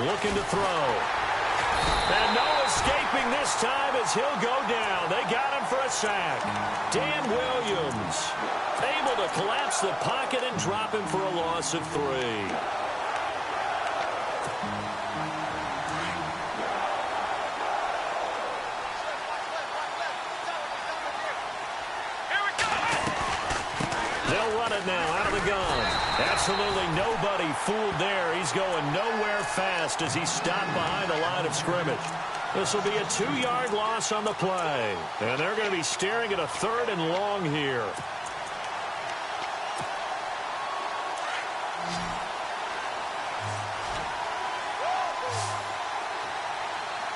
looking to throw. And no escaping this time as he'll go down. They got him for a sack. Dan Williams able to collapse the pocket and drop him for a loss of 3. They'll run it now out of the gun. Absolutely nobody fooled there. He's going nowhere fast as he stopped behind the line of scrimmage. This will be a 2-yard loss on the play. And they're going to be staring at a 3rd and long here.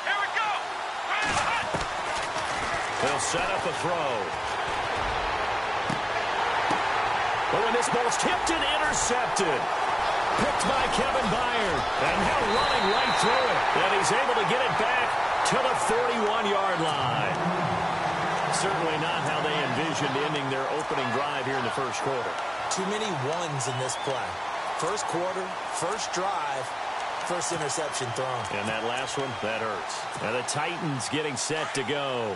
Here we go. They'll set up a throw. But when this ball's tipped and intercepted. Picked by Kevin Byard. And now running right through it. And he's able to get it back to the 41-yard line. Certainly not how they envisioned ending their opening drive here in the first quarter. Too many ones in this play. First quarter, first drive, first interception thrown. And that last one, that hurts. Now the Titans getting set to go.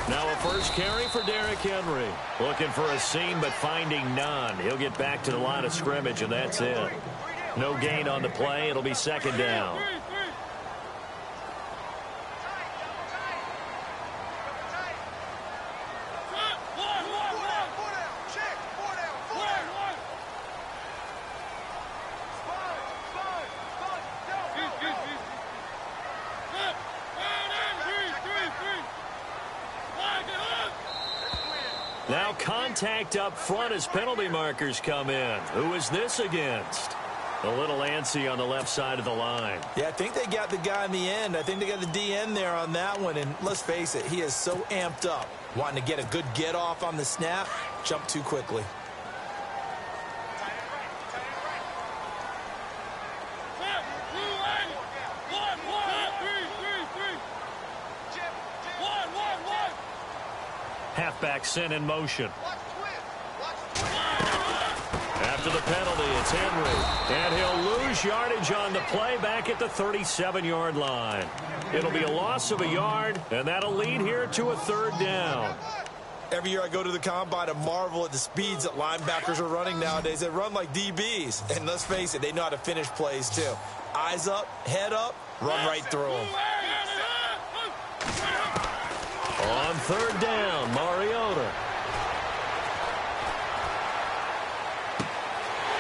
Now a first carry for Derrick Henry. Looking for a seam, but finding none. He'll get back to the line of scrimmage, and that's it. No gain on the play. It'll be 2nd down. Now contact up front as penalty markers come in. Who is this against? A little antsy on the left side of the line. Yeah, I think they got the guy in the end. I think they got the DN there on that one. And let's face it, he is so amped up. Wanting to get a good get off on the snap. Jump too quickly. Halfback sent in motion. After the penalty, it's Henry. And he'll lose yardage on the play back at the 37-yard line. It'll be a loss of a yard, and that'll lead here to a 3rd down. Every year I go to the combine and marvel at the speeds that linebackers are running nowadays. They run like DBs. And let's face it, they know how to finish plays too. Eyes up, head up, run right through them. On 3rd down, Mariota.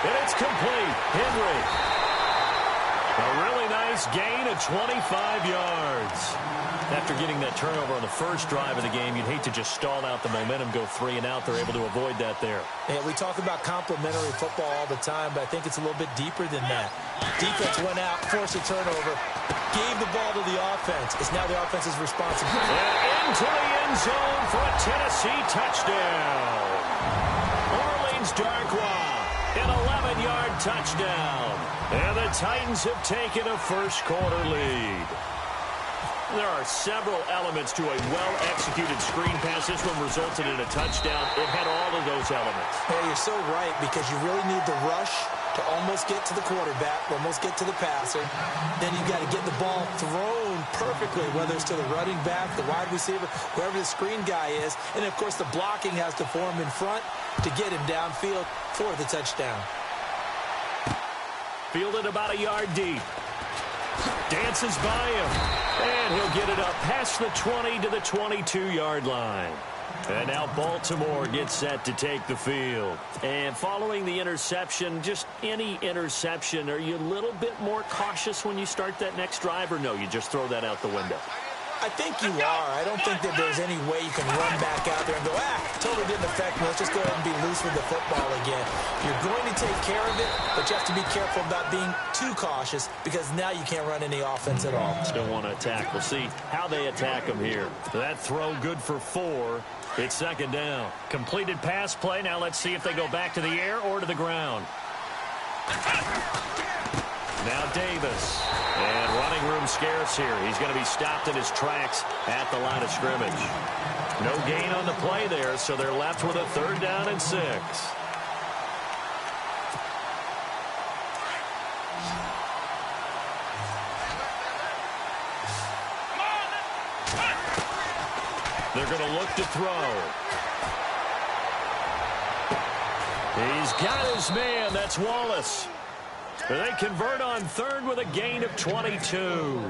And it's complete. Henry. A really nice gain of 25 yards. After getting that turnover on the first drive of the game, you'd hate to just stall out the momentum, go 3 and out. They're able to avoid that there. Yeah, we talk about complementary football all the time, but I think it's a little bit deeper than that. Defense went out, forced a turnover, gave the ball to the offense. It's now the offense's responsibility. And into the end zone for a Tennessee touchdown. Orleans Darkwa, an 11-yard touchdown. And the Titans have taken a first-quarter lead. There are several elements to a well-executed screen pass. This one resulted in a touchdown. It had all of those elements. Hey, you're so right, because you really need the rush to almost get to the quarterback, almost get to the passer. Then you've got to get the ball thrown perfectly, whether it's to the running back, the wide receiver, whoever the screen guy is. And, of course, the blocking has to form in front to get him downfield for the touchdown. Fielded about a yard deep. Dances by him. And he'll get it up past the 20 to the 22-yard line. And now Baltimore gets set to take the field. And following the interception, just any interception, are you a little bit more cautious when you start that next drive, or no, you just throw that out the window? I think you are. I don't think that there's any way you can run back out there and go, totally didn't affect me. Let's just go ahead and be loose with the football again. You're going to take care of it, but you have to be careful about being too cautious, because now you can't run any offense at all. Still want to attack. We'll see how they attack them here. That throw good for 4. It's 2nd down. Completed pass play. Now let's see if they go back to the air or to the ground. Now Davis. And running room scarce here. He's going to be stopped in his tracks at the line of scrimmage. No gain on the play there, so they're left with a 3rd down and 6. They're going to look to throw. He's got his man. That's Wallace. They convert on 3rd with a gain of 22.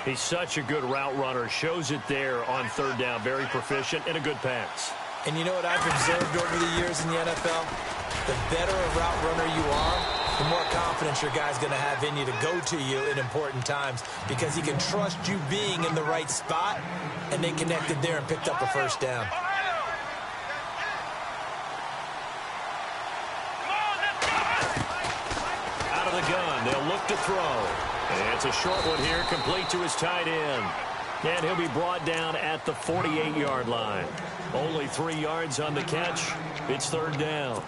He's such a good route runner. Shows it there on 3rd down. Very proficient and a good pass. And you know what I've observed over the years in the NFL? The better a route runner you are, the more confidence your guy's going to have in you to go to you in important times because he can trust you being in the right spot, and they connected there and picked up a 1st down. Out of the gun, they'll look to throw. And it's a short one here, complete to his tight end. And he'll be brought down at the 48-yard line. Only 3 yards on the catch. It's 3rd down.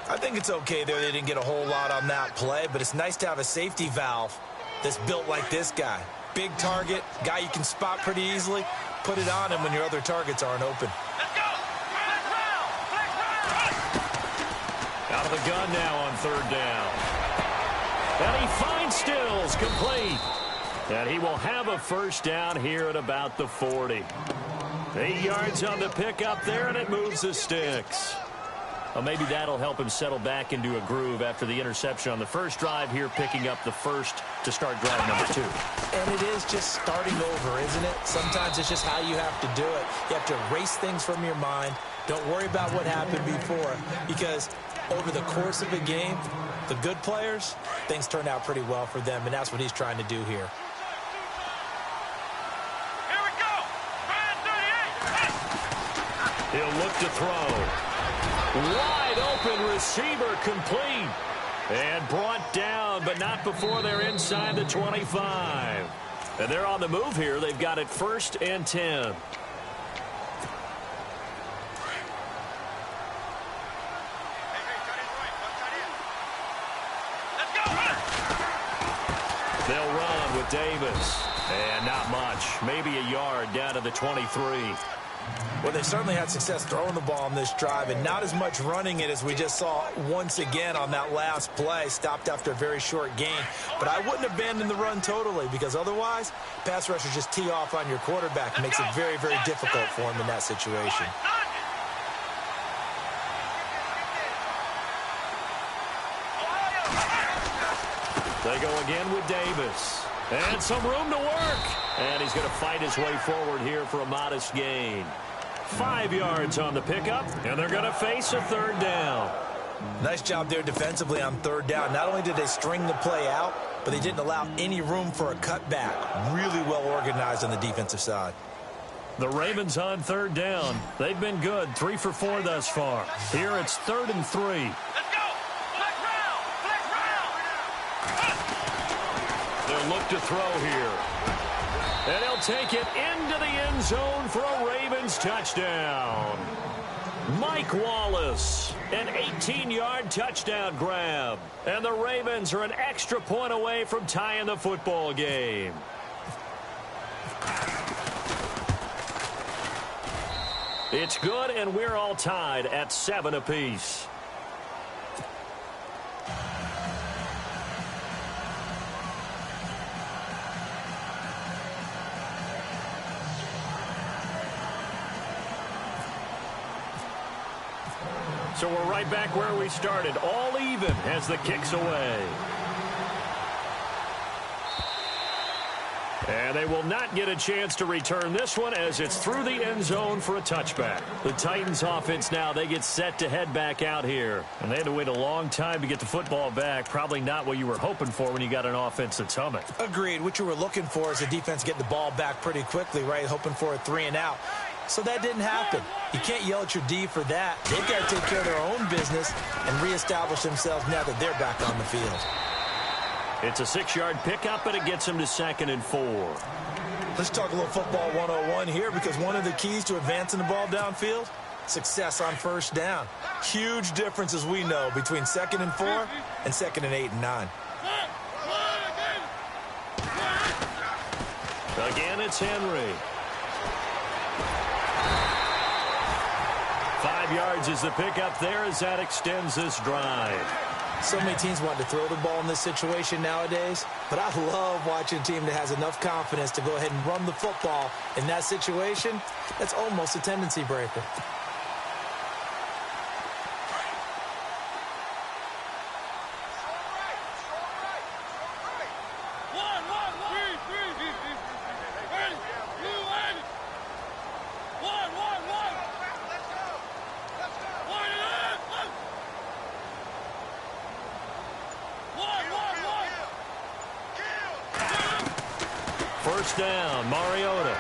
I think it's okay there. They didn't get a whole lot on that play, but it's nice to have a safety valve that's built like this guy. Big target, guy you can spot pretty easily. Put it on him when your other targets aren't open. Let's go. Out of the gun now on 3rd down. And he finds Stills, complete. And he will have a 1st down here at about the 40. 8 yards on the pickup there, and it moves the sticks. Well, maybe that'll help him settle back into a groove after the interception on the first drive here, picking up the 1st to start drive number 2. And it is just starting over, isn't it? Sometimes it's just how you have to do it. You have to erase things from your mind. Don't worry about what happened before, because over the course of a game, the good players, things turn out pretty well for them, and that's what he's trying to do here. Here we go. Ryan 38. He'll look to throw. Wide open receiver, complete. And brought down, but not before they're inside the 25. And they're on the move here. They've got it 1st and 10. They'll run with Davis. And not much. Maybe a yard down to the 23. Well, they certainly had success throwing the ball on this drive, and not as much running it as we just saw once again on that last play. Stopped after a very short gain. But I wouldn't abandon the run totally, because otherwise, pass rushers just tee off on your quarterback. It makes it very, very difficult for him in that situation. They go again with Davis. And some room to work. And he's going to fight his way forward here for a modest gain. 5 yards on the pickup, and they're going to face a 3rd down. Nice job there defensively on 3rd down. Not only did they string the play out, but they didn't allow any room for a cutback. Really well organized on the defensive side. The Ravens on 3rd down. They've been good, 3 for 4 thus far. Here it's 3rd and 3. Let's go. Flex round. Flex round. They'll look to throw here. And he'll take it into the end zone for a Ravens touchdown. Mike Wallace, an 18-yard touchdown grab. And the Ravens are an extra point away from tying the football game. It's good, and we're all tied at 7 apiece. So we're right back where we started, all even as the kick's away. And they will not get a chance to return this one as it's through the end zone for a touchback. The Titans offense now, they get set to head back out here. And they had to wait a long time to get the football back. Probably not what you were hoping for when you got an offense that's humming. Agreed. What you were looking for is the defense getting the ball back pretty quickly, right? Hoping for a 3 and out. So that didn't happen. You can't yell at your D for that. They've got to take care of their own business and reestablish themselves now that they're back on the field. It's a 6-yard pickup, and it gets them to 2nd and 4. Let's talk a little football 101 here, because one of the keys to advancing the ball downfield, success on 1st down. Huge difference, as we know, between 2nd and 4 and 2nd and 8 and 9. Again, it's Henry. 5 yards is the pickup there as that extends this drive. So many teams want to throw the ball in this situation nowadays, but I love watching a team that has enough confidence to go ahead and run the football in that situation. That's almost a tendency breaker. First down, Mariota.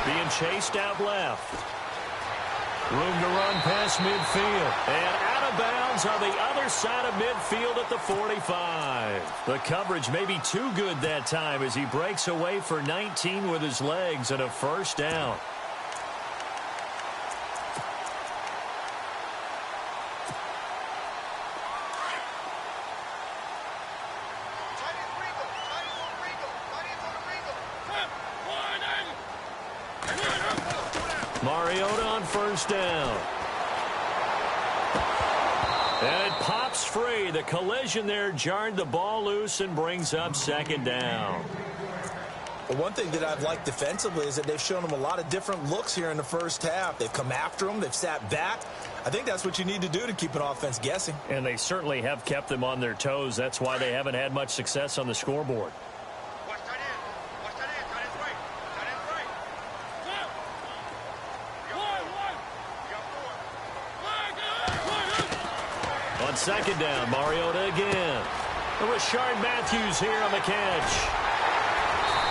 Being chased out left. Room to run past midfield. And out of bounds on the other side of midfield at the 45. The coverage may be too good that time as he breaks away for 19 with his legs and a first down. Mariota on first down. And it pops free. The collision there jarred the ball loose and brings up second down. Well, one thing that I've liked defensively is that they've shown them a lot of different looks here in the first half. They've come after them. They've sat back. I think that's what you need to do to keep an offense guessing. And they certainly have kept them on their toes. That's why they haven't had much success on the scoreboard. On second down, Mariota again. Rashard Matthews here on the catch.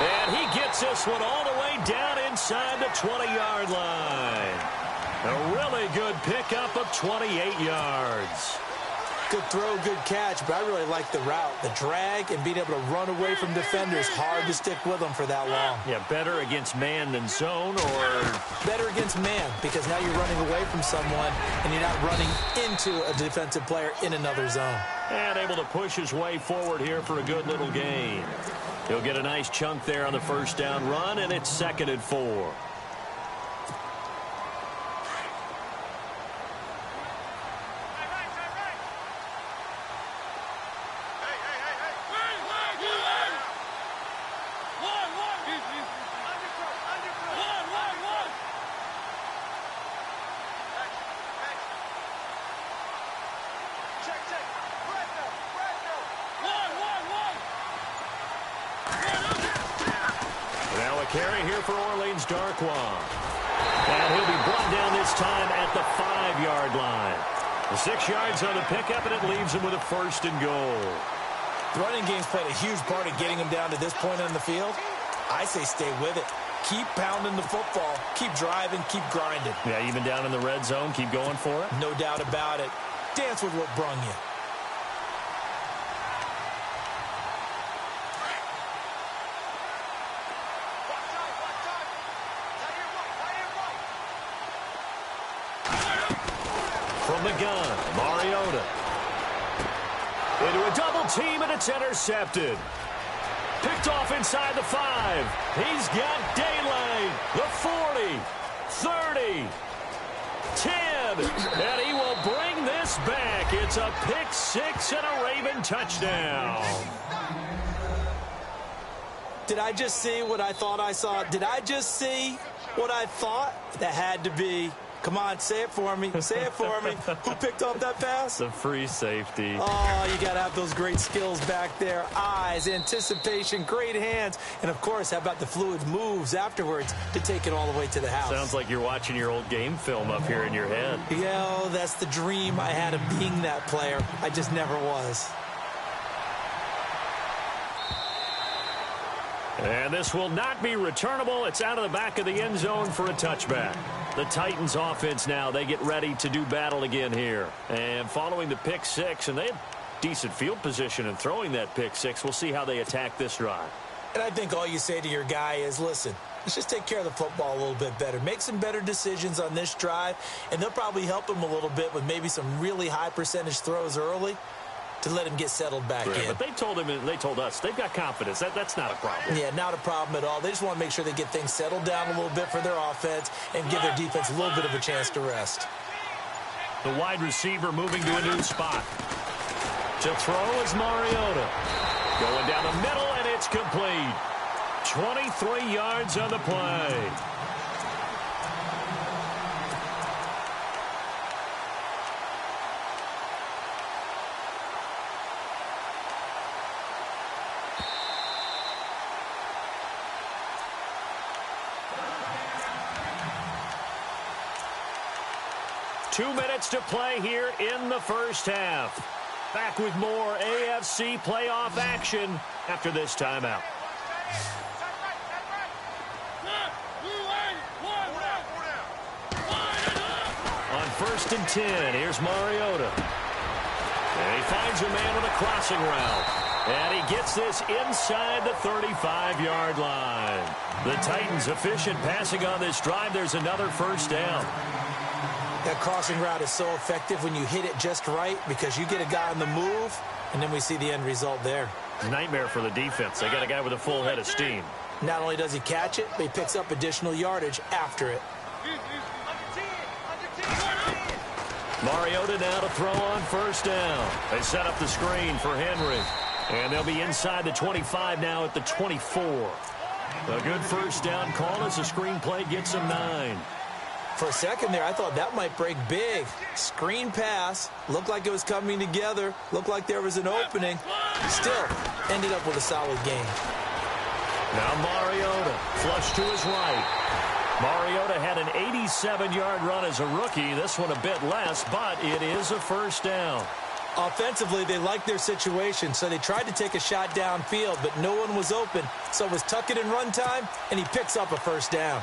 And he gets this one all the way down inside the 20-yard line. A really good pickup of 28 yards. Good throw, good catch, but I really like the route. The drag and being able to run away from defenders. Hard to stick with them for that long. Yeah, better against man than zone, or better against man, because now you're running away from someone and you're not running into a defensive player in another zone. And able to push his way forward here for a good little gain. He'll get a nice chunk there on the first down run, and it's 2nd and 4. Carry here for Orleans Darkwa. And he'll be brought down this time at the 5-yard line. The 6 yards on the pickup, and it leaves him with a 1st and goal. The running game's played a huge part in getting him down to this point on the field. I say stay with it. Keep pounding the football. Keep driving. Keep grinding. Yeah, even down in the red zone, keep going for it. No doubt about it. Dance with what brung you. From the gun, Mariota. Into a double team, and it's intercepted. Picked off inside the 5. He's got daylight. The 40, 30, 10. And he will bring this back. It's a pick 6 and a Raven touchdown. Did I just see what I thought I saw? Did I just see what I thought? That had to be. Come on, say it for me. Say it for me. Who picked off that pass? The free safety. Oh, you got to have those great skills back there. Eyes, anticipation, great hands. And, of course, how about the fluid moves afterwards to take it all the way to the house? Sounds like you're watching your old game film up here in your head. Yeah, oh, that's the dream I had of being that player. I just never was. And this will not be returnable. It's out of the back of the end zone for a touchback. The Titans offense now, they get ready to do battle again here. And following the pick 6, and they have decent field position in throwing that pick 6. We'll see how they attack this drive. And I think all you say to your guy is, listen, let's just take care of the football a little bit better. Make some better decisions on this drive, and they'll probably help him a little bit with maybe some really high percentage throws early to let him get settled back in. But they told us they've got confidence. That's not a problem. Yeah, not a problem at all. They just want to make sure they get things settled down a little bit for their offense and give their defense a little bit of a chance to rest. The wide receiver moving to a new spot. To throw is Mariota. Going down the middle, and it's complete. 23 yards on the play. Two minutes to play here in the first half. Back with more AFC playoff action after this timeout. On 1st and 10, here's Mariota. And he finds a man with a crossing route. And he gets this inside the 35-yard line. The Titans efficient passing on this drive. There's another first down. That crossing route is so effective when you hit it just right because you get a guy on the move, and then we see the end result there. Nightmare for the defense. They got a guy with a full head of steam. Not only does he catch it, but he picks up additional yardage after it. Mariota now to throw on first down. They set up the screen for Henry. And they'll be inside the 25 now at the 24. A good first down call as the screen play gets them 9. For a second there, I thought that might break big. Screen pass. Looked like it was coming together. Looked like there was an opening. Still, ended up with a solid game. Now Mariota, flush to his right. Mariota had an 87-yard run as a rookie. This one a bit less, but it is a first down. Offensively, they liked their situation, so they tried to take a shot downfield, but no one was open. So it was tuck it in run time, and he picks up a first down.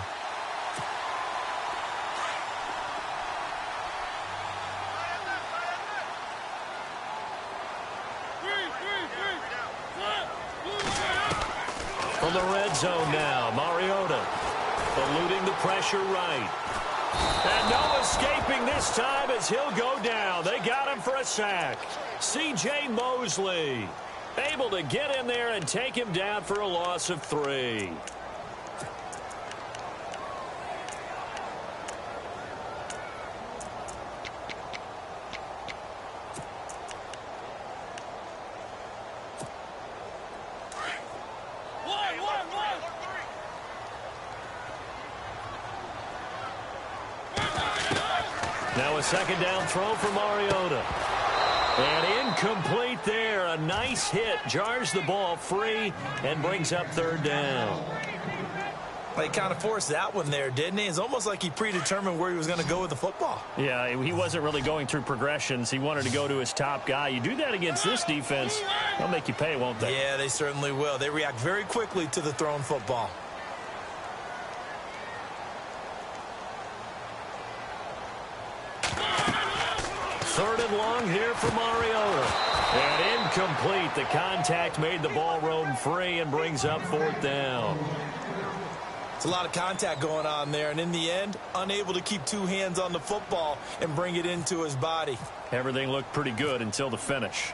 From the red zone now, Mariota eluding the pressure right. And no escaping this time as he'll go down. They got him for a sack. C.J. Mosley able to get in there and take him down for a loss of 3. Now a second down throw for Mariota. And incomplete there. A nice hit. Jars the ball free and brings up third down. He kind of forced that one there, didn't he? It's almost like he predetermined where he was going to go with the football. Yeah, he wasn't really going through progressions. He wanted to go to his top guy. You do that against this defense, they'll make you pay, won't they? Yeah, they certainly will. They react very quickly to the thrown football. Third and long here for Mariota. And incomplete. The contact made the ball roam free and brings up fourth down. It's a lot of contact going on there, and in the end, unable to keep two hands on the football and bring it into his body. Everything looked pretty good until the finish.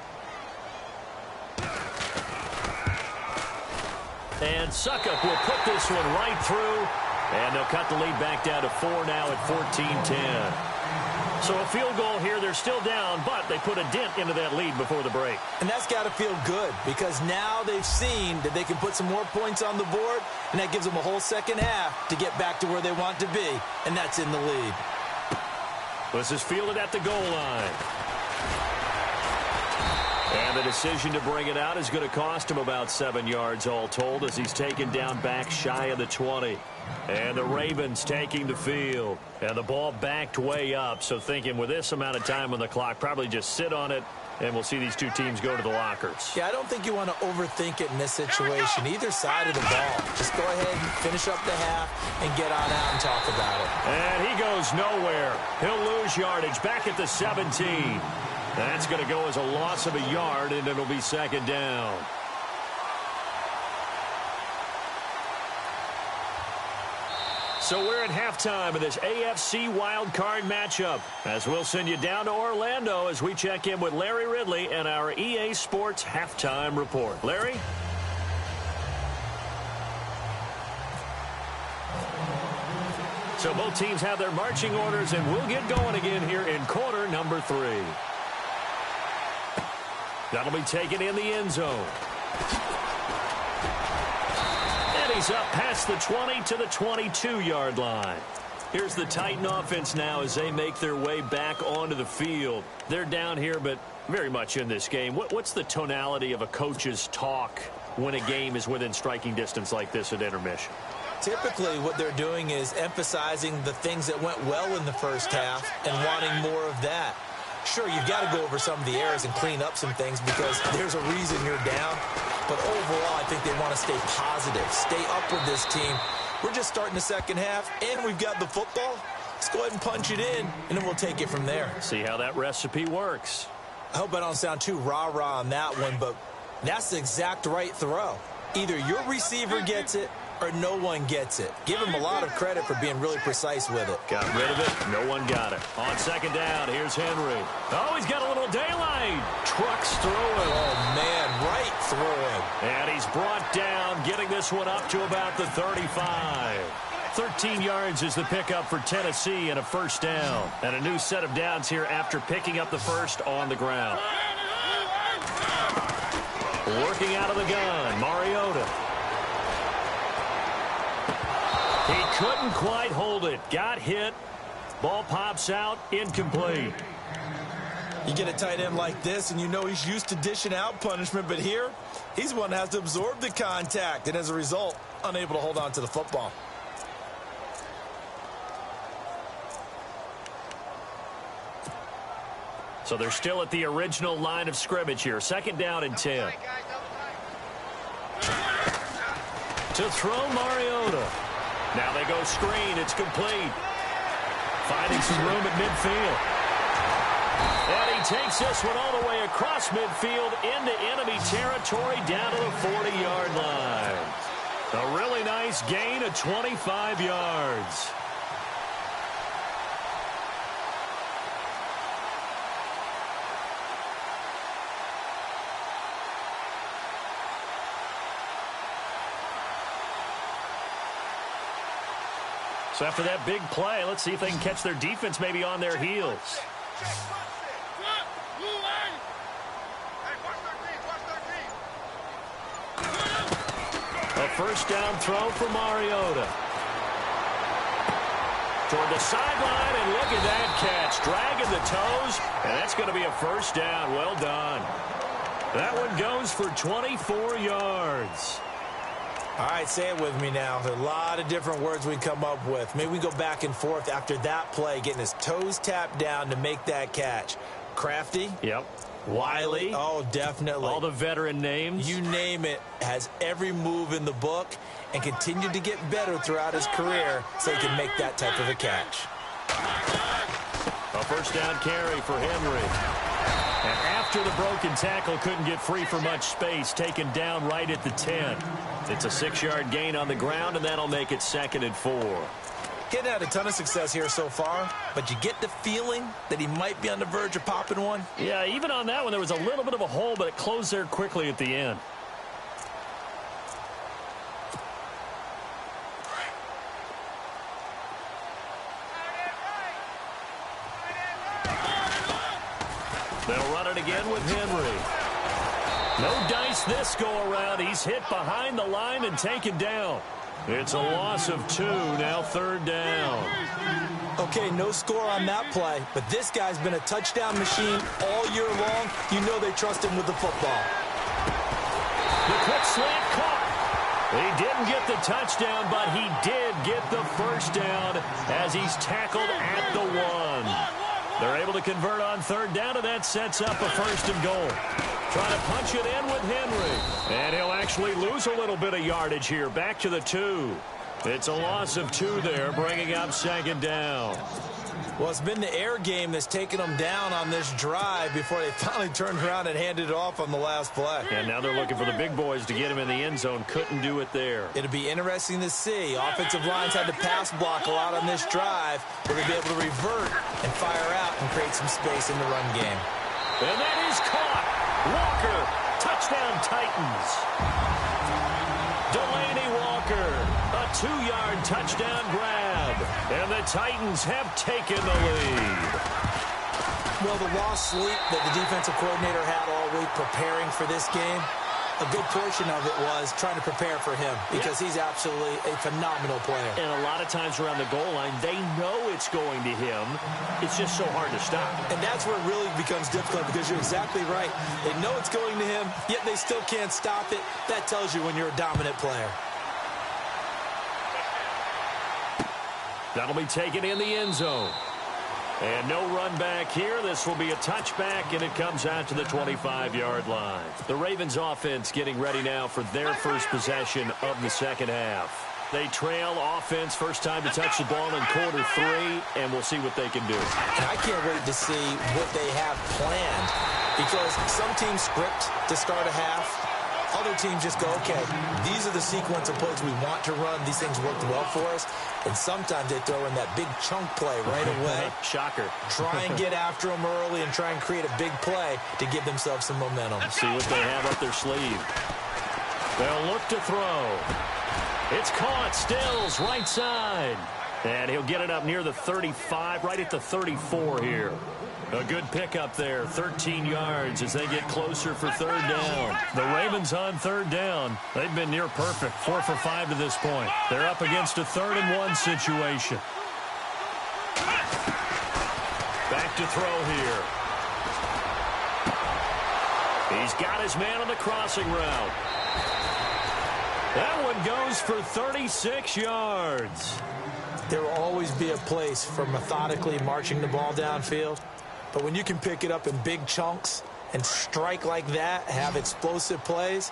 And Suckup will put this one right through, and they'll cut the lead back down to 4 now at 14-10. So a field goal here. They're still down, but they put a dent into that lead before the break. And that's got to feel good because now they've seen that they can put some more points on the board, and that gives them a whole second half to get back to where they want to be, and that's in the lead. This is fielded at the goal line. And the decision to bring it out is going to cost him about 7 yards all told as he's taken down back shy of the 20. And the Ravens taking the field. And the ball backed way up. So thinking with this amount of time on the clock, probably just sit on it, and we'll see these two teams go to the lockers. Yeah, I don't think you want to overthink it in this situation. Either side of the ball. Just go ahead and finish up the half and get on out and talk about it. And he goes nowhere. He'll lose yardage back at the 17. That's going to go as a loss of a yard, and it'll be second down. So we're at halftime of this AFC wildcard matchup, as we'll send you down to Orlando as we check in with Larry Ridley and our EA Sports halftime report. Larry? So both teams have their marching orders, and we'll get going again here in quarter number 3. That'll be taken in the end zone. And he's up past the 20 to the 22-yard line. Here's the Titan offense now as they make their way back onto the field. They're down here, but very much in this game. What's the tonality of a coach's talk when a game is within striking distance like this at intermission? Typically, what they're doing is emphasizing the things that went well in the first half and wanting more of that. Sure, you've got to go over some of the errors and clean up some things because there's a reason you're down. But overall, I think they want to stay positive, stay up with this team. We're just starting the second half, and we've got the football. Let's go ahead and punch it in, and then we'll take it from there. See how that recipe works. I hope I don't sound too rah-rah on that one, but that's the exact right throw. Either your receiver gets it or no one gets it. Give him a lot of credit for being really precise with it. Got rid of it. No one got it. On second down, here's Henry. Oh, he's got a little daylight. Trucks through him. Oh, man, right through him. And he's brought down, getting this one up to about the 35. 13 yards is the pickup for Tennessee and a first down. And a new set of downs here after picking up the first on the ground. Working out of the gun, Mariota. He couldn't quite hold it. Got hit. Ball pops out. Incomplete. You get a tight end like this, and you know he's used to dishing out punishment, but here, he's the one that has to absorb the contact, and as a result, unable to hold on to the football. So they're still at the original line of scrimmage here. Second down and 10. To throw Mariota. Now they go screen. It's complete. Finding some room at midfield. And he takes this one all the way across midfield into enemy territory down to the 40-yard line. A really nice gain of 25 yards. So after that big play, let's see if they can catch their defense maybe on their heels. A first down throw for Mariota. Toward the sideline, and look at that catch. Dragging the toes, and that's going to be a first down. Well done. That one goes for 24 yards. All right, say it with me now. There's a lot of different words we come up with. Maybe we go back and forth after that play, getting his toes tapped down to make that catch. Crafty. Yep. Wiley. Oh, definitely. All the veteran names. You name it. Has every move in the book and continued to get better throughout his career so he can make that type of a catch. A first down carry for Henry. And after the broken tackle, couldn't get free for much space, taken down right at the 10. It's a 6-yard gain on the ground, and that'll make it 2nd and 4. Getting had a ton of success here so far, but you get the feeling that he might be on the verge of popping one. Yeah, even on that one, there was a little bit of a hole, but it closed there quickly at the end. They'll run it again with Henry. No dice this go-around. He's hit behind the line and taken down. It's a loss of 2, now 3rd down. Okay, no score on that play, but this guy's been a touchdown machine all year long. You know they trust him with the football. The quick slant caught. He didn't get the touchdown, but he did get the first down as he's tackled at the 1. They're able to convert on 3rd down, and that sets up a 1st and goal. Trying to punch it in with Henry. And he'll actually lose a little bit of yardage here. Back to the 2. It's a loss of 2 there, bringing up 2nd down. Well, it's been the air game that's taken them down on this drive before they finally turned around and handed it off on the last play. And now they're looking for the big boys to get him in the end zone. Couldn't do it there. It'll be interesting to see. Offensive lines had to pass block a lot on this drive. Will they be able to revert and fire out and create some space in the run game? And that is caught. Walker, touchdown Titans. Delaney Walker, a 2-yard touchdown grab. And the Titans have taken the lead. Well, the lost sleep that the defensive coordinator had all week preparing for this game, a good portion of it was trying to prepare for him because he's absolutely a phenomenal player. And a lot of times around the goal line, they know it's going to him. It's just so hard to stop. And that's where it really becomes difficult because you're exactly right. They know it's going to him, yet they still can't stop it. That tells you when you're a dominant player. That'll be taken in the end zone. And no run back here. This will be a touchback, and it comes out to the 25-yard line. The Ravens offense getting ready now for their first possession of the second half. They trail offense, first time to touch the ball in quarter 3, and we'll see what they can do. And I can't wait to see what they have planned because some teams script to start a half. Other teams just go, okay, these are the sequence of plays we want to run. These things worked well for us. And sometimes they throw in that big chunk play right away. Shocker. Try and get after them early and try and create a big play to give themselves some momentum. See what they have up their sleeve. They'll look to throw. It's caught. Stills, right side. And he'll get it up near the 35, right at the 34 here. A good pickup there, 13 yards as they get closer for third down. The Ravens on third down. They've been near perfect, 4 for 5 to this point. They're up against a 3rd-and-1 situation. Back to throw here. He's got his man on the crossing route. That one goes for 36 yards. There will always be a place for methodically marching the ball downfield. But when you can pick it up in big chunks and strike like that, have explosive plays,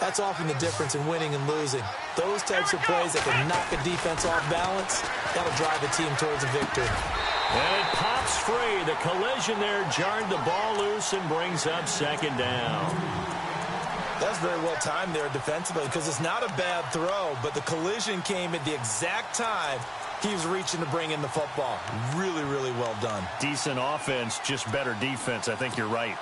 that's often the difference in winning and losing. Those types of plays that can knock a defense off balance, that'll drive a team towards a victory. And it pops free. The collision there jarred the ball loose and brings up second down. That's very well timed there defensively because it's not a bad throw, but the collision came at the exact time he was reaching to bring in the football. Really, really well done. Decent offense, just better defense. I think you're right.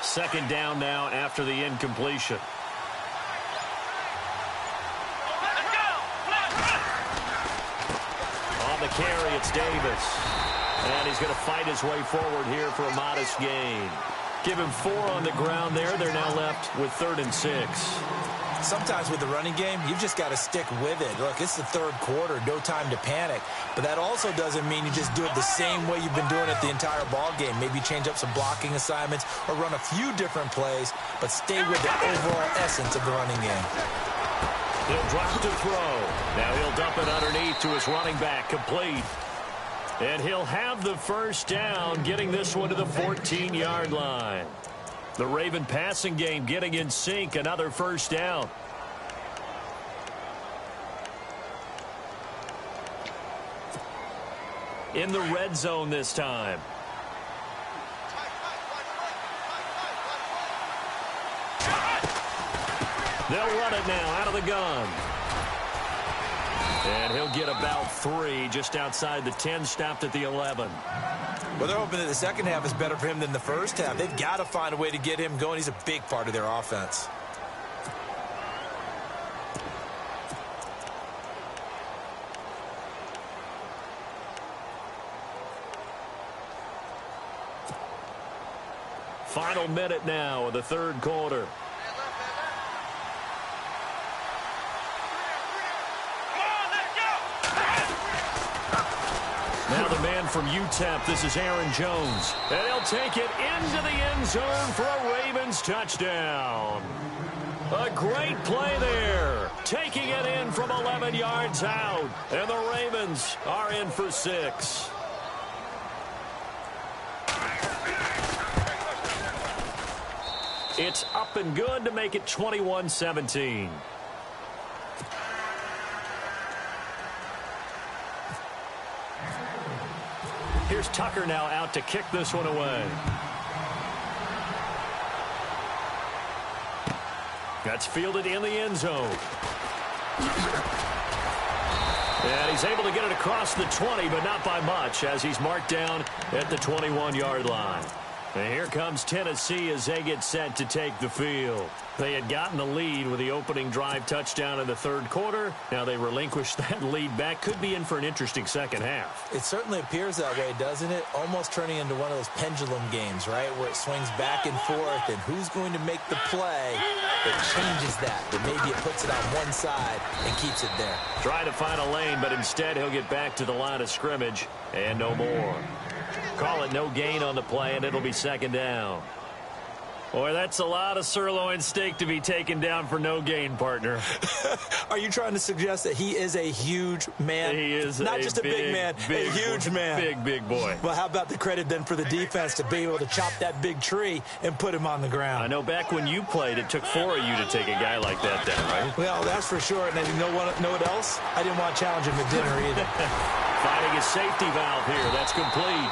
Second down now after the incompletion. On the carry, it's Davis. And he's going to fight his way forward here for a modest gain. Give him 4 on the ground there. They're now left with 3rd and 6. Sometimes with the running game, you've just got to stick with it. Look, it's the 3rd quarter, no time to panic. But that also doesn't mean you just do it the same way you've been doing it the entire ball game. Maybe change up some blocking assignments or run a few different plays, but stay with the overall essence of the running game. He'll drop to throw. Now he'll dump it underneath to his running back, complete. And he'll have the first down, getting this one to the 14-yard line. The Raven passing game getting in sync, another first down. In the red zone this time. They'll run it now out of the gun. And he'll get about 3 just outside the 10, stopped at the 11. Well, they're hoping that the second half is better for him than the first half. They've got to find a way to get him going. He's a big part of their offense. Final minute now of the 3rd quarter. Now the man from UTEP, this is Aaron Jones. And he'll take it into the end zone for a Ravens touchdown. A great play there. Taking it in from 11 yards out. And the Ravens are in for 6. It's up and good to make it 21-17. Here's Tucker now out to kick this one away. That's fielded in the end zone. And he's able to get it across the 20, but not by much, as he's marked down at the 21-yard line. And here comes Tennessee as they get set to take the field. They had gotten the lead with the opening drive touchdown in the third quarter. Now they relinquished that lead back. Could be in for an interesting second half. It certainly appears that way, doesn't it? Almost turning into one of those pendulum games, right, where it swings back and forth, and who's going to make the play that changes that, but maybe it puts it on one side and keeps it there. Trying to find a lane, but instead he'll get back to the line of scrimmage and no more. Call it no gain on the play, and it'll be second down. Boy, that's a lot of sirloin steak to be taken down for no gain, partner. Are you trying to suggest that he is a huge man? He is not just a big man, a huge man. Big boy. Well, how about the credit then for the defense to be able to chop that big tree and put him on the ground? I know back when you played, it took 4 of you to take a guy like that down, right? Well, that's for sure. And then you know what else? I didn't want to challenge him at dinner either. Finding his safety valve here. That's complete.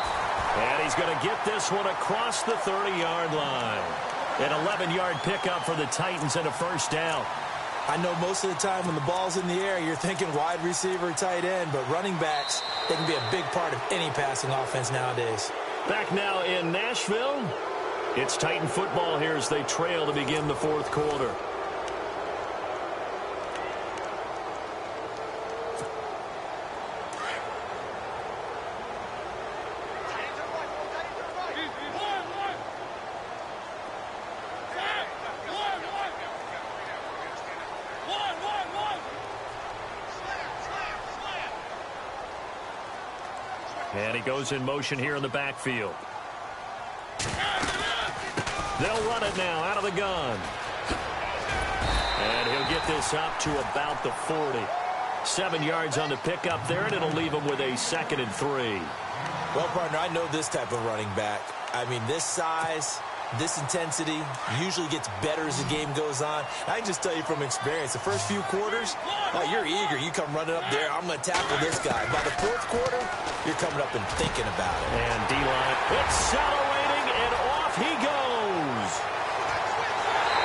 And he's going to get this one across the 30-yard line. An 11-yard pickup for the Titans and a first down. I know most of the time when the ball's in the air, you're thinking wide receiver, tight end, but running backs, they can be a big part of any passing offense nowadays. Back now in Nashville, it's Titan football here as they trail to begin the fourth quarter. And he goes in motion here in the backfield. They'll run it now out of the gun. And he'll get this up to about the 40. 7 yards on the pickup there, and it'll leave him with a 2nd and 3. Well, partner, I know this type of running back. I mean, this size, this intensity usually gets better as the game goes on. I can just tell you from experience, the first few quarters, you're eager. You come running up there, I'm going to tackle this guy. By the fourth quarter, you're coming up and thinking about it. And D-line accelerating, and off he goes.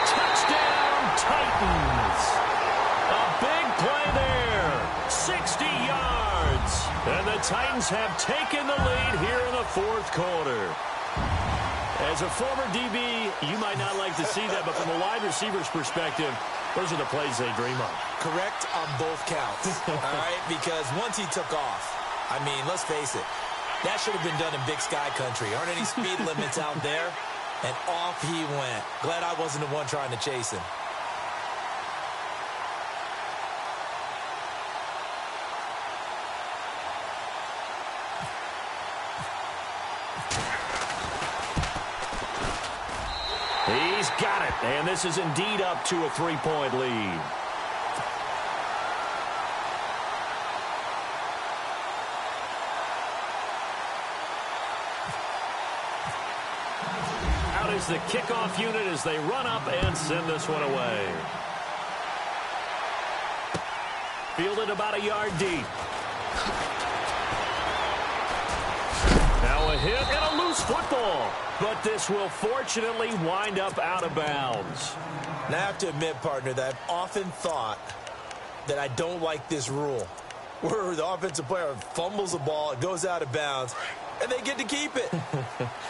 Touchdown, Titans. A big play there. 60 yards. And the Titans have taken the lead here in the fourth quarter. As a former DB, you might not like to see that, but from a wide receiver's perspective, those are the plays they dream of. Correct on both counts, all right? Because once he took off, I mean, let's face it, that should have been done in Big Sky country. Aren't any speed limits out there? And off he went. Glad I wasn't the one trying to chase him. He's got it, and this is indeed up to a 3-point lead. Out is the kickoff unit as they run up and send this one away. Fielded about a yard deep. Now a hit and a loose football. But this will fortunately wind up out of bounds. Now, I have to admit, partner, that I've often thought that I don't like this rule, where the offensive player fumbles the ball, it goes out of bounds, and they get to keep it.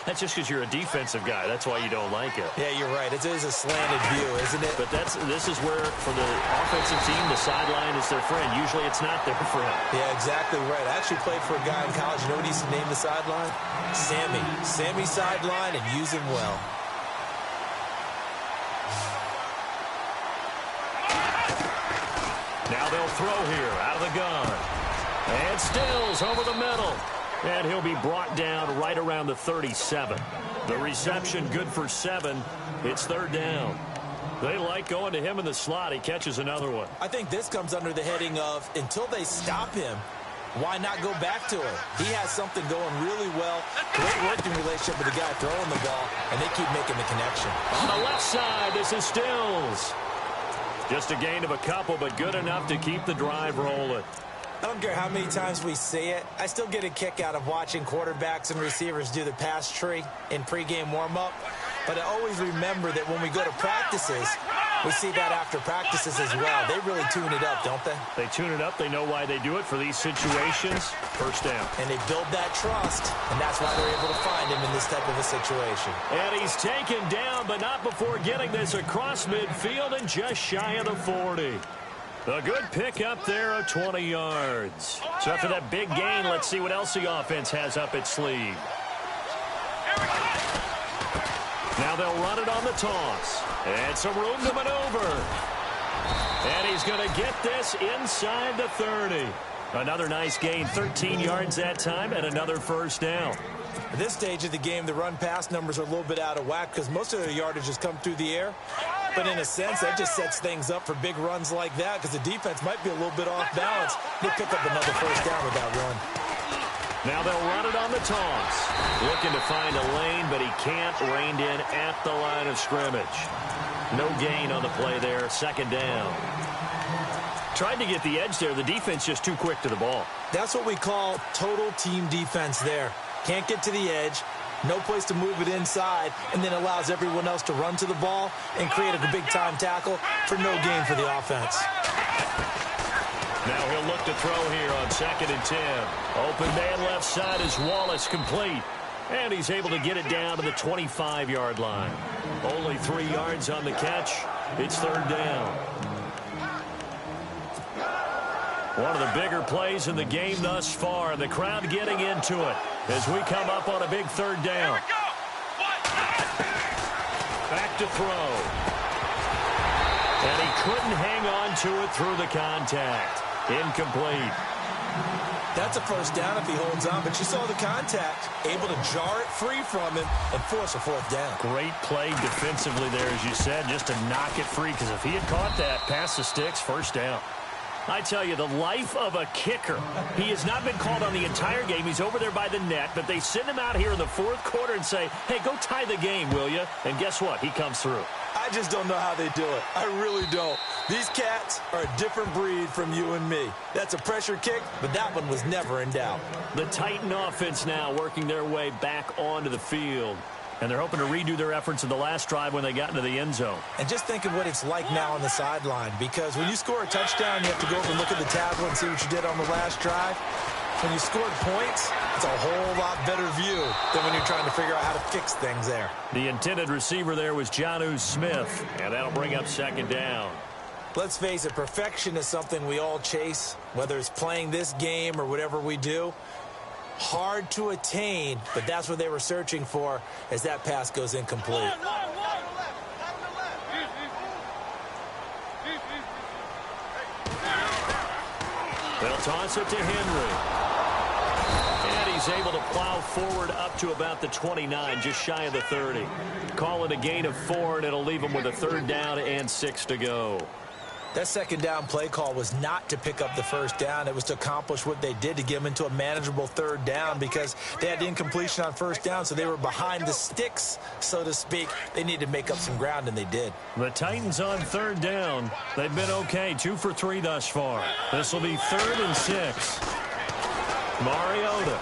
That's just because you're a defensive guy. That's why you don't like it. Yeah, you're right. It is a slanted view, isn't it? But this is where, for the offensive team, the sideline is their friend. Usually it's not their friend. Yeah, exactly right. I actually played for a guy in college. You know what he used to name the sideline? Sammy. Sammy sideline, and use him well. Now they'll throw here out of the gun. And Stills over the middle. And he'll be brought down right around the 37. The reception good for 7. It's third down. They like going to him in the slot. He catches another one. I think this comes under the heading of, until they stop him, why not go back to it? He has something going really well. Great working relationship with the guy throwing the ball, and they keep making the connection. On the left side, this is Stills. Just a gain of a couple, but good enough to keep the drive rolling. I don't care how many times we say it. I still get a kick out of watching quarterbacks and receivers do the pass tree in pregame warm-up. But I always remember that when we go to practices, we see that after practices as well. They really tune it up, don't they? They tune it up. They know why they do it for these situations. First down. And they build that trust, and that's why they're able to find him in this type of a situation. And he's taken down, but not before getting this across midfield and just shy of the 40. A good pick up there of 20 yards. So after that big gain, let's see what else the offense has up its sleeve. Now they'll run it on the toss. And some room to maneuver. And he's going to get this inside the 30. Another nice gain, 13 yards that time, and another first down. At this stage of the game, the run-pass numbers are a little bit out of whack because most of their yardage has come through the air. But in a sense, that just sets things up for big runs like that because the defense might be a little bit off balance. They pick up another first down with that run. Now they'll run it on the toss. Looking to find a lane, but he can't. Reined in at the line of scrimmage. No gain on the play there. Second down. Tried to get the edge there. The defense just too quick to the ball. That's what we call total team defense there. Can't get to the edge. No place to move it inside, and then allows everyone else to run to the ball and create a big-time tackle for no gain for the offense. Now he'll look to throw here on 2nd and 10. Open man left side is Wallace, complete. And he's able to get it down to the 25-yard line. Only 3 yards on the catch. It's third down. One of the bigger plays in the game thus far. The crowd getting into it as we come up on a big third down. Back to throw. And he couldn't hang on to it through the contact. Incomplete. That's a first down if he holds on, but you saw the contact. Able to jar it free from him and force a fourth down. Great play defensively there, as you said, just to knock it free, because if he had caught that, past the sticks, first down. I tell you, the life of a kicker. He has not been called on the entire game. He's over there by the net, but they send him out here in the fourth quarter and say, hey, go tie the game, will you? And guess what? He comes through. I just don't know how they do it. I really don't. These cats are a different breed from you and me. That's a pressure kick, but that one was never in doubt. The Titan offense now working their way back onto the field. And they're hoping to redo their efforts in the last drive when they got into the end zone. And just think of what it's like now on the sideline, because when you score a touchdown, you have to go over and look at the tablet and see what you did on the last drive. When you scored points, it's a whole lot better view than when you're trying to figure out how to fix things there. The intended receiver there was Jonnu Smith, and that'll bring up second down. Let's face it, perfection is something we all chase, whether it's playing this game or whatever we do. Hard to attain, but that's what they were searching for as that pass goes incomplete. They'll toss it to Henry. And he's able to plow forward up to about the 29, just shy of the 30. Call it a gain of 4, and it'll leave him with a third down and 6 to go. That second down play call was not to pick up the first down. It was to accomplish what they did, to get them into a manageable third down, because they had incompletion on first down, so they were behind the sticks, so to speak. They needed to make up some ground, and they did. The Titans on third down. They've been okay, 2 for 3 thus far. This will be 3rd and 6. Mariota.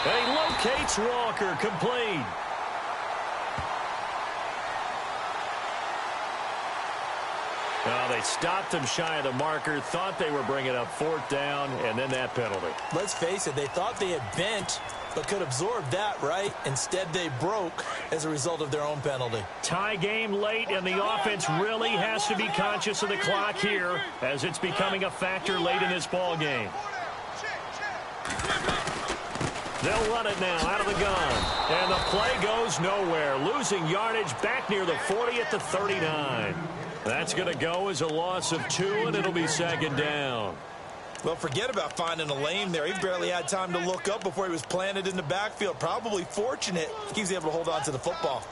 He locates Walker, complete. Well, they stopped him shy of the marker, thought they were bringing up 4th down, and then that penalty. Let's face it, they thought they had bent, but could absorb that, right? Instead, they broke as a result of their own penalty. Tie game late, and the offense really has to be conscious of the clock here as it's becoming a factor late in this ball game. They'll run it now out of the gun, and the play goes nowhere. Losing yardage back near the 40 at the 39. That's going to go as a loss of 2, and it'll be second down. Well, forget about finding a lane there. He barely had time to look up before he was planted in the backfield. Probably fortunate he was able to hold on to the football.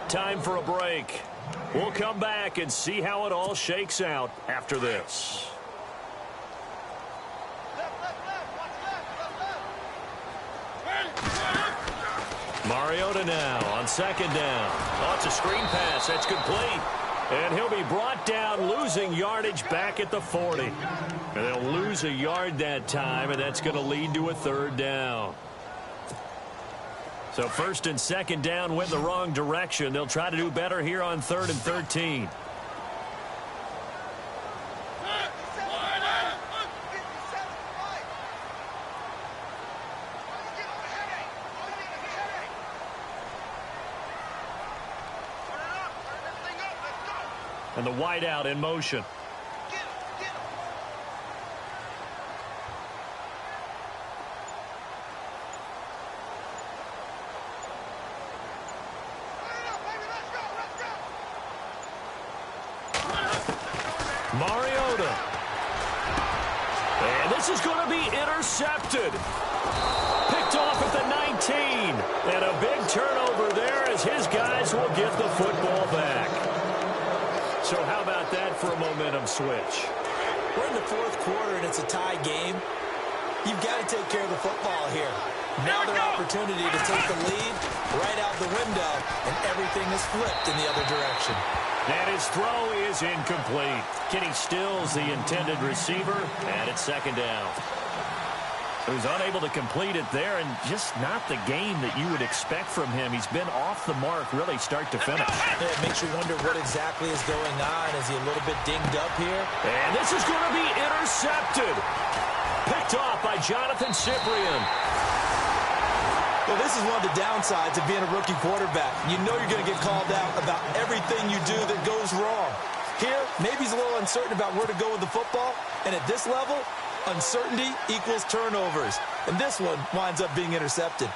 Time for a break. We'll come back and see how it all shakes out after this. Mariota now on second down. Oh, it's a screen pass. That's complete. And he'll be brought down, losing yardage back at the 40. And they'll lose a yard that time, and that's going to lead to a third down. So first and second down went the wrong direction. They'll try to do better here on 3rd and 13. And the wideout in motion. Mariota. And this is going to be intercepted. Picked off at the 19. And a big turnover there as his guys will get the football back. So how about that for a momentum switch? We're in the 4th quarter, and it's a tie game. You've got to take care of the football here. Now their opportunity to take the lead right out the window, and everything is flipped in the other direction. And his throw is incomplete. Kenny Stills, the intended receiver, and it's second down. He was unable to complete it there, and just not the game that you would expect from him. He's been off the mark really start to finish. It makes you wonder what exactly is going on. Is he a little bit dinged up here? And this is going to be intercepted. Picked off by Jonathan Cyprien. Well, this is one of the downsides of being a rookie quarterback. You know you're going to get called out about everything you do that goes wrong. Here, maybe he's a little uncertain about where to go with the football, and at this level, uncertainty equals turnovers. And this one winds up being intercepted.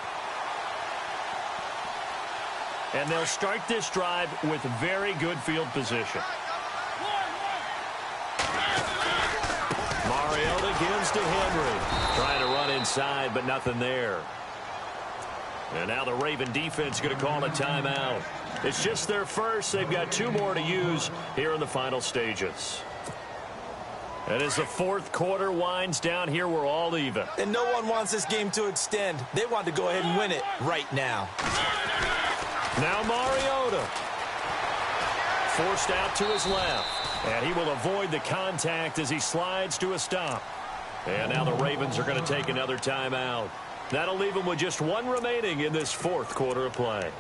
And they'll start this drive with very good field position. Mariota gives to Henry. Trying to run inside, but nothing there. And now the Raven defense going to call a timeout. It's just their first. They've got 2 more to use here in the final stages. And as the 4th quarter winds down here, we're all even. And no one wants this game to extend. They want to go ahead and win it right now. Now Mariota. Forced out to his left. And he will avoid the contact as he slides to a stop. And now the Ravens are going to take another timeout. That'll leave them with just 1 remaining in this 4th quarter of play.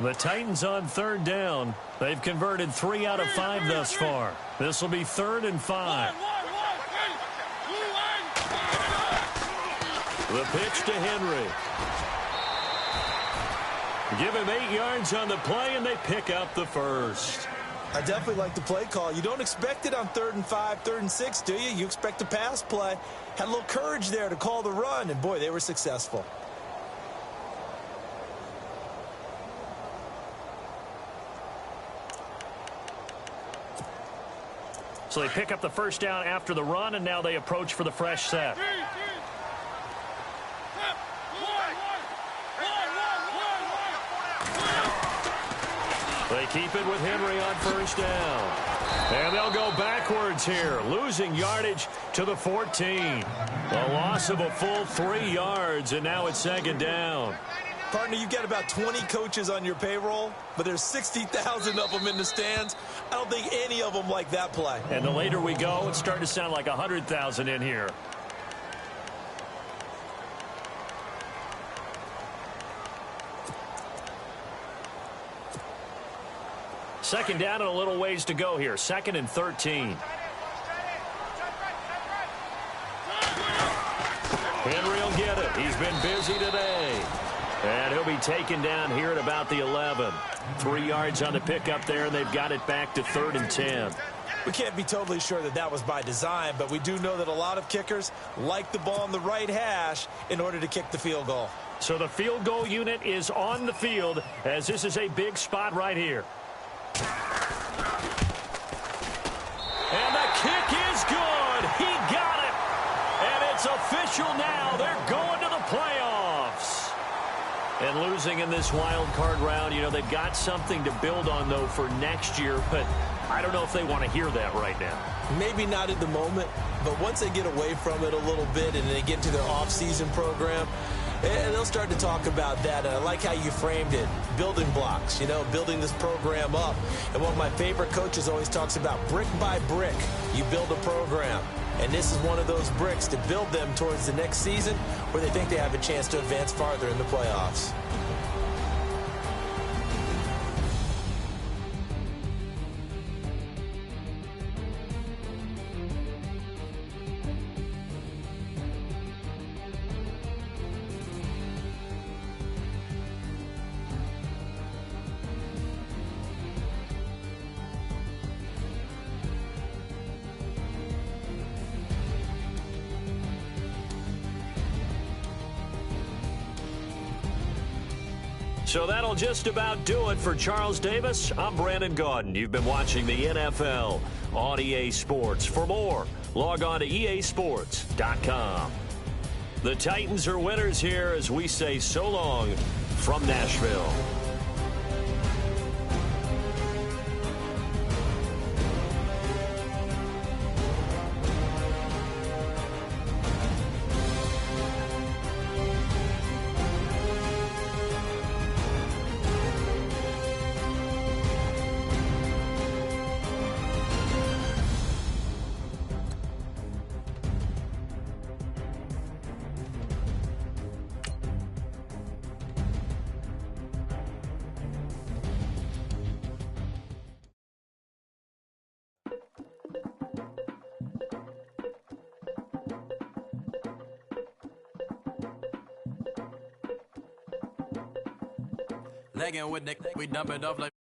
The Titans on 3rd down. They've converted 3 out of 5 thus far. This will be 3rd and 5. The pitch to Henry. Give him 8 yards on the play, and they pick up the first. I definitely like the play call. You don't expect it on 3rd and 5, 3rd and 6, do you? You expect a pass play. Had a little courage there to call the run, and boy, they were successful. So they pick up the first down after the run, and now they approach for the fresh set. They keep it with Henry on first down. And they'll go backwards here, losing yardage to the 14. A loss of a full 3 yards, and now it's second down. Partner, you've got about 20 coaches on your payroll, but there's 60,000 of them in the stands. I don't think any of them like that play. And the later we go, it's starting to sound like 100,000 in here. Second down and a little ways to go here. 2nd and 13. Henry will get it. He's been busy today. And he'll be taken down here at about the 11. 3 yards on the pickup there, and they've got it back to 3rd and 10. We can't be totally sure that that was by design, but we do know that a lot of kickers like the ball on the right hash in order to kick the field goal. So the field goal unit is on the field, as this is a big spot right here. And the kick is good. He got it. And it's official now. They're going And losing in this wild card round, you know, they've got something to build on, though, for next year. But I don't know if they want to hear that right now. Maybe not at the moment, but once they get away from it a little bit and they get to their off-season program, and they'll start to talk about that. And I like how you framed it, building blocks, you know, building this program up. And one of my favorite coaches always talks about brick by brick, you build a program. And this is one of those bricks to build them towards the next season where they think they have a chance to advance farther in the playoffs. So that'll just about do it for Charles Davis. I'm Brandon Gaudin. You've been watching the NFL on EA Sports. For more, log on to easports.com. The Titans are winners here as we say so long from Nashville. Legging with Nick, we dump it off like